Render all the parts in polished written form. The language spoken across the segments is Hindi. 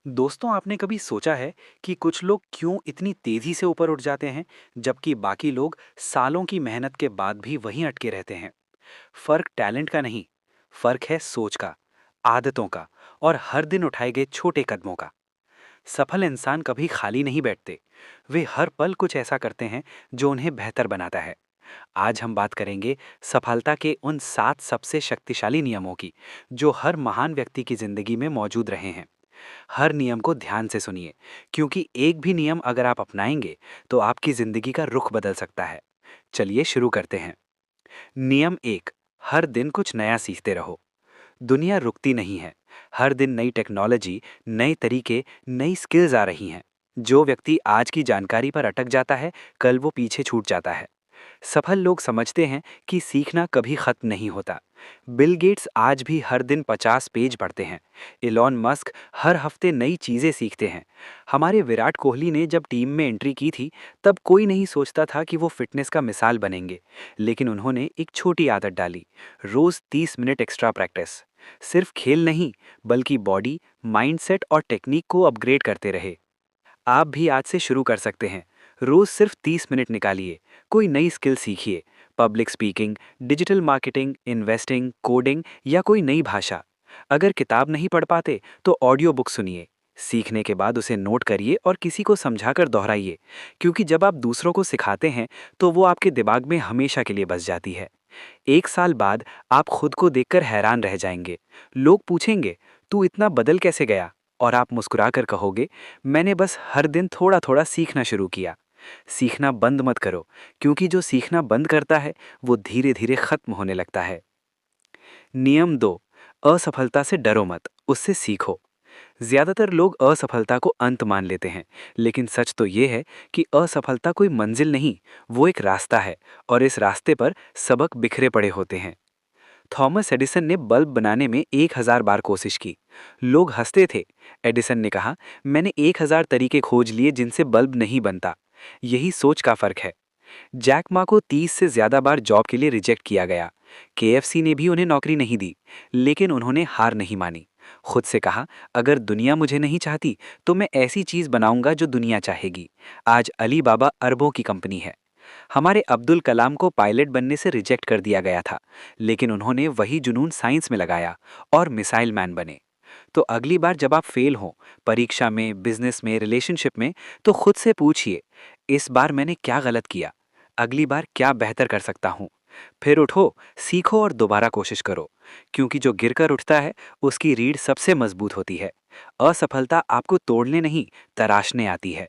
दोस्तों, आपने कभी सोचा है कि कुछ लोग क्यों इतनी तेजी से ऊपर उठ जाते हैं, जबकि बाकी लोग सालों की मेहनत के बाद भी वहीं अटके रहते हैं? फर्क टैलेंट का नहीं, फर्क है सोच का, आदतों का और हर दिन उठाए गए छोटे कदमों का। सफल इंसान कभी खाली नहीं बैठते, वे हर पल कुछ ऐसा करते हैं जो उन्हें बेहतर बनाता है। आज हम बात करेंगे सफलता के उन 7 सबसे शक्तिशाली नियमों की, जो हर महान व्यक्ति की जिंदगी में मौजूद रहे हैं। हर नियम को ध्यान से सुनिए, क्योंकि एक भी नियम अगर आप अपनाएंगे तो आपकी जिंदगी का रुख बदल सकता है। चलिए शुरू करते हैं। नियम 1, हर दिन कुछ नया सीखते रहो। दुनिया रुकती नहीं है। हर दिन नई टेक्नोलॉजी, नए तरीके, नई स्किल्स आ रही हैं। जो व्यक्ति आज की जानकारी पर अटक जाता है, कल वो पीछे छूट जाता है। सफल लोग समझते हैं कि सीखना कभी खत्म नहीं होता। बिल गेट्स आज भी हर दिन 50 पेज पढ़ते हैं। इलॉन मस्क हर हफ्ते नई चीजें सीखते हैं। हमारे विराट कोहली ने जब टीम में एंट्री की थी, तब कोई नहीं सोचता था कि वो फिटनेस का मिसाल बनेंगे। लेकिन उन्होंने एक छोटी आदत डाली, रोज 30 मिनट एक्स्ट्रा प्रैक्टिस। सिर्फ खेल नहीं, बल्कि बॉडी, माइंडसेट और टेक्निक को अपग्रेड करते रहे। आप भी आज से शुरू कर सकते हैं। रोज सिर्फ 30 मिनट निकालिए, कोई नई स्किल सीखिए। Public speaking, digital marketing, investing, coding या कोई नई भाषा। अगर किताब नहीं पढ़ पाते तो ऑडियो बुक सुनिए। सीखने के बाद उसे नोट करिए और किसी को समझाकर दोहराइए, क्योंकि जब आप दूसरों को सिखाते हैं तो वो आपके दिमाग में हमेशा के लिए बस जाती है। 1 साल बाद आप खुद को देखकर हैरान रह जाएंगे। लोग पूछेंगे, तू इतना बदल कैसे गया? और आप मुस्कुराकर कहोगे, मैंने बस हर दिन थोड़ा थोड़ा सीखना शुरू किया। सीखना बंद मत करो, क्योंकि जो सीखना बंद करता है वो धीरे धीरे खत्म होने लगता है। नियम 2, असफलता से डरो मत, उससे सीखो। ज्यादातर लोग असफलता को अंत मान लेते हैं, लेकिन सच तो ये है कि असफलता कोई मंजिल नहीं, वो एक रास्ता है। और इस रास्ते पर सबक बिखरे पड़े होते हैं। थॉमस एडिसन ने बल्ब बनाने में 1000 बार कोशिश की। लोग हंसते थे। एडिसन ने कहा, मैंने 1000 तरीके खोज लिए जिनसे बल्ब नहीं बनता। यही सोच का फर्क है। जैक मा को 30 से ज्यादा बार जॉब के लिए रिजेक्ट किया गया। केएफसी ने भी उन्हें नौकरी नहीं दी, लेकिन उन्होंने हार नहीं मानी। खुद से कहा, अगर दुनिया मुझे नहीं चाहती तो मैं ऐसी चीज बनाऊंगा जो दुनिया चाहेगी। आज अली बाबा अरबों की कंपनी है। हमारे अब्दुल कलाम को पायलट बनने से रिजेक्ट कर दिया गया था, लेकिन उन्होंने वही जुनून साइंस में लगाया और मिसाइल मैन बने। तो अगली बार जब आप फेल हों, परीक्षा में, बिजनेस में, रिलेशनशिप में, तो खुद से पूछिए, इस बार मैंने क्या गलत किया? अगली बार क्या बेहतर कर सकता हूँ? फिर उठो, सीखो और दोबारा कोशिश करो, क्योंकि जो गिरकर उठता है उसकी रीढ़ सबसे मजबूत होती है। असफलता आपको तोड़ने नहीं, तराशने आती है।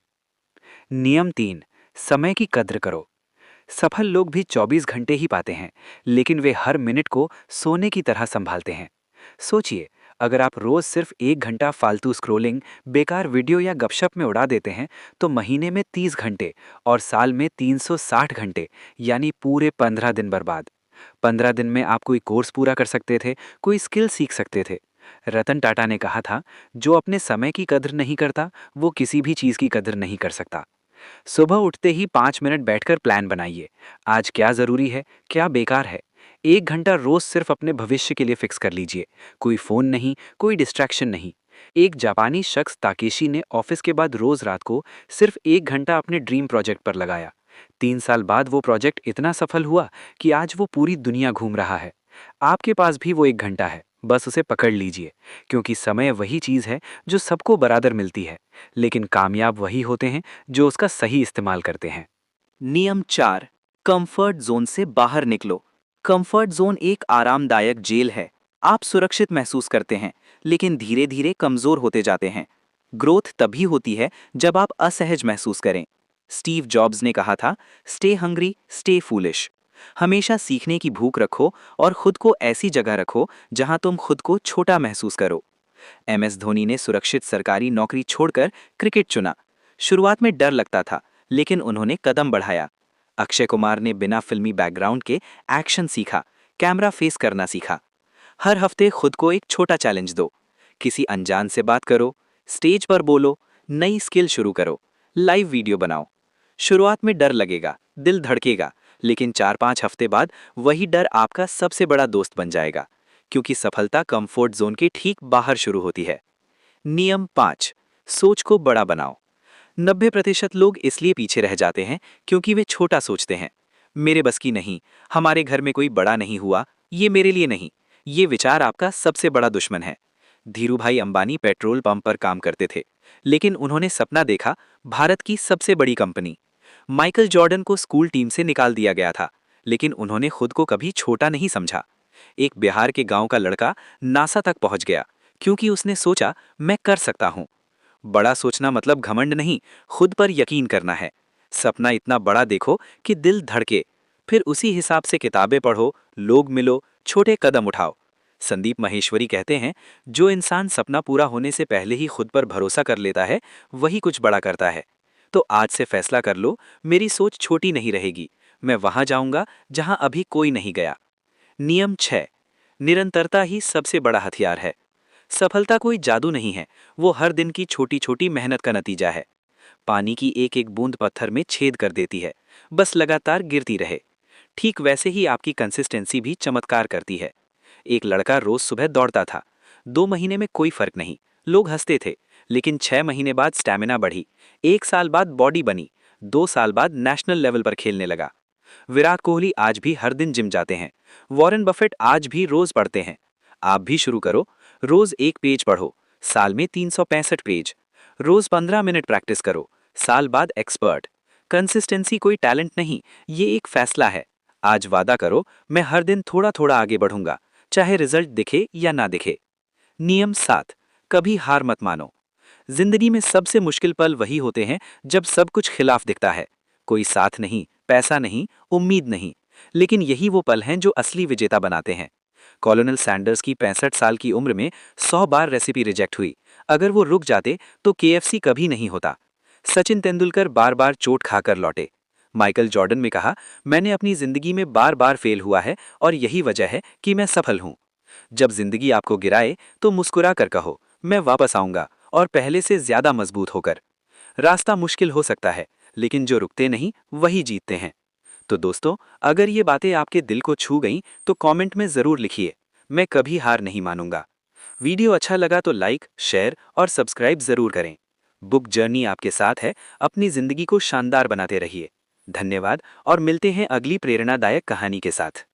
नियम 3, समय की कद्र करो। सफल लोग भी 24 घंटे ही पाते हैं, लेकिन वे हर मिनट को सोने की तरह संभालते हैं। सोचिए, अगर आप रोज सिर्फ 1 घंटा फालतू स्क्रोलिंग, बेकार वीडियो या गपशप में उड़ा देते हैं, तो महीने में 30 घंटे और साल में 360 घंटे, यानी पूरे 15 दिन बर्बाद। 15 दिन में आप कोई कोर्स पूरा कर सकते थे, कोई स्किल सीख सकते थे। रतन टाटा ने कहा था, जो अपने समय की कद्र नहीं करता, वो किसी भी चीज की कद्र नहीं कर सकता। सुबह उठते ही 5 मिनट बैठकर प्लान बनाइए। आज क्या जरूरी है, क्या बेकार है। 1 घंटा रोज सिर्फ अपने भविष्य के लिए फिक्स कर लीजिए। कोई फोन नहीं, कोई डिस्ट्रैक्शन नहीं। एक जापानी शख्स ताकेशी ने ऑफिस के बाद रोज रात को सिर्फ 1 घंटा अपने ड्रीम प्रोजेक्ट पर लगाया। 3 साल बाद वो प्रोजेक्ट इतना सफल हुआ कि आज वो पूरी दुनिया घूम रहा है। आपके पास भी वो 1 घंटा है, बस उसे पकड़ लीजिए, क्योंकि समय वही चीज है जो सबको बराबर मिलती है, लेकिन कामयाब वही होते हैं जो उसका सही इस्तेमाल करते हैं। नियम 4, कंफर्ट जोन से बाहर निकलो। कंफर्ट जोन एक आरामदायक जेल है। आप सुरक्षित महसूस करते हैं, लेकिन धीरे धीरे कमजोर होते जाते हैं। ग्रोथ तभी होती है जब आप असहज महसूस करें। स्टीव जॉब्स ने कहा था, स्टे हंग्री, स्टे फूलिश। हमेशा सीखने की भूख रखो और खुद को ऐसी जगह रखो जहां तुम खुद को छोटा महसूस करो। एमएस धोनी ने सुरक्षित सरकारी नौकरी छोड़कर क्रिकेट चुना। शुरुआत में डर लगता था, लेकिन उन्होंने कदम बढ़ाया। अक्षय कुमार ने बिना फिल्मी बैकग्राउंड के एक्शन सीखा, कैमरा फेस करना सीखा। हर हफ्ते खुद को एक छोटा चैलेंज दो। किसी अनजान से बात करो, स्टेज पर बोलो, नई स्किल शुरू करो, लाइव वीडियो बनाओ। शुरुआत में डर लगेगा, दिल धड़केगा, लेकिन 4-5 हफ्ते बाद वही डर आपका सबसे बड़ा दोस्त बन जाएगा, क्योंकि सफलता कंफर्ट जोन के ठीक बाहर शुरू होती है। नियम 5, सोच को बड़ा बनाओ। 90% लोग इसलिए पीछे रह जाते हैं क्योंकि वे छोटा सोचते हैं। मेरे बस की नहीं, हमारे घर में कोई बड़ा नहीं हुआ, ये मेरे लिए नहीं। ये विचार आपका सबसे बड़ा दुश्मन है। धीरूभाई अंबानी पेट्रोल पंप पर काम करते थे, लेकिन उन्होंने सपना देखा भारत की सबसे बड़ी कंपनी। माइकल जॉर्डन को स्कूल टीम से निकाल दिया गया था, लेकिन उन्होंने खुद को कभी छोटा नहीं समझा। एक बिहार के गांव का लड़का नासा तक पहुंच गया क्योंकि उसने सोचा, मैं कर सकता हूं। बड़ा सोचना मतलब घमंड नहीं, खुद पर यकीन करना है। सपना इतना बड़ा देखो कि दिल धड़के, फिर उसी हिसाब से किताबें पढ़ो, लोग मिलो, छोटे कदम उठाओ। संदीप माहेश्वरी कहते हैं, जो इंसान सपना पूरा होने से पहले ही खुद पर भरोसा कर लेता है, वही कुछ बड़ा करता है। तो आज से फैसला कर लो, मेरी सोच छोटी नहीं रहेगी, मैं वहां जाऊंगा जहां अभी कोई नहीं गया। नियम 6। निरंतरता ही सबसे बड़ा हथियार है। सफलता कोई जादू नहीं है, वो हर दिन की छोटी छोटी मेहनत का नतीजा है। पानी की एक एक बूंद पत्थर में छेद कर देती है, बस लगातार गिरती रहे। ठीक वैसे ही आपकी कंसिस्टेंसी भी चमत्कार करती है। एक लड़का रोज सुबह दौड़ता था। 2 महीने में कोई फर्क नहीं, लोग हंसते थे, लेकिन 6 महीने बाद स्टैमिना बढ़ी, 1 साल बाद बॉडी बनी, 2 साल बाद नेशनल लेवल पर खेलने लगा। विराट कोहली आज भी हर दिन जिम जाते हैं। वॉरेन बफेट आज भी रोज पढ़ते हैं। आप भी शुरू करो। रोज एक पेज पढ़ो, साल में 365 पेज। रोज 15 मिनट प्रैक्टिस करो, साल बाद एक्सपर्ट। कंसिस्टेंसी कोई टैलेंट नहीं, ये एक फैसला है। आज वादा करो, मैं हर दिन थोड़ा थोड़ा आगे बढ़ूंगा, चाहे रिजल्ट दिखे या ना दिखे। नियम 7। कभी हार मत मानो। जिंदगी में सबसे मुश्किल पल वही होते हैं जब सब कुछ खिलाफ दिखता है। कोई साथ नहीं, पैसा नहीं, उम्मीद नहीं, लेकिन यही वो पल हैं जो असली विजेता बनाते हैं। कॉलोनल सैंडर्स की 65 साल की उम्र में 100 बार रेसिपी रिजेक्ट हुई। अगर वो रुक जाते तो केएफसी कभी नहीं होता। सचिन तेंदुलकर बार बार चोट खाकर लौटे। माइकल जॉर्डन ने कहा, मैंने अपनी जिंदगी में बार बार फेल हुआ है और यही वजह है कि मैं सफल हूं। जब जिंदगी आपको गिराए तो मुस्कुरा कर कहो, मैं वापस आऊंगा, और पहले से ज्यादा मजबूत होकर। रास्ता मुश्किल हो सकता है, लेकिन जो रुकते नहीं वही जीतते हैं। तो दोस्तों, अगर ये बातें आपके दिल को छू गईं तो कमेंट में जरूर लिखिए, मैं कभी हार नहीं मानूंगा। वीडियो अच्छा लगा तो लाइक, शेयर और सब्सक्राइब जरूर करें। बुक जर्नी आपके साथ है, अपनी जिंदगी को शानदार बनाते रहिए। धन्यवाद और मिलते हैं अगली प्रेरणादायक कहानी के साथ।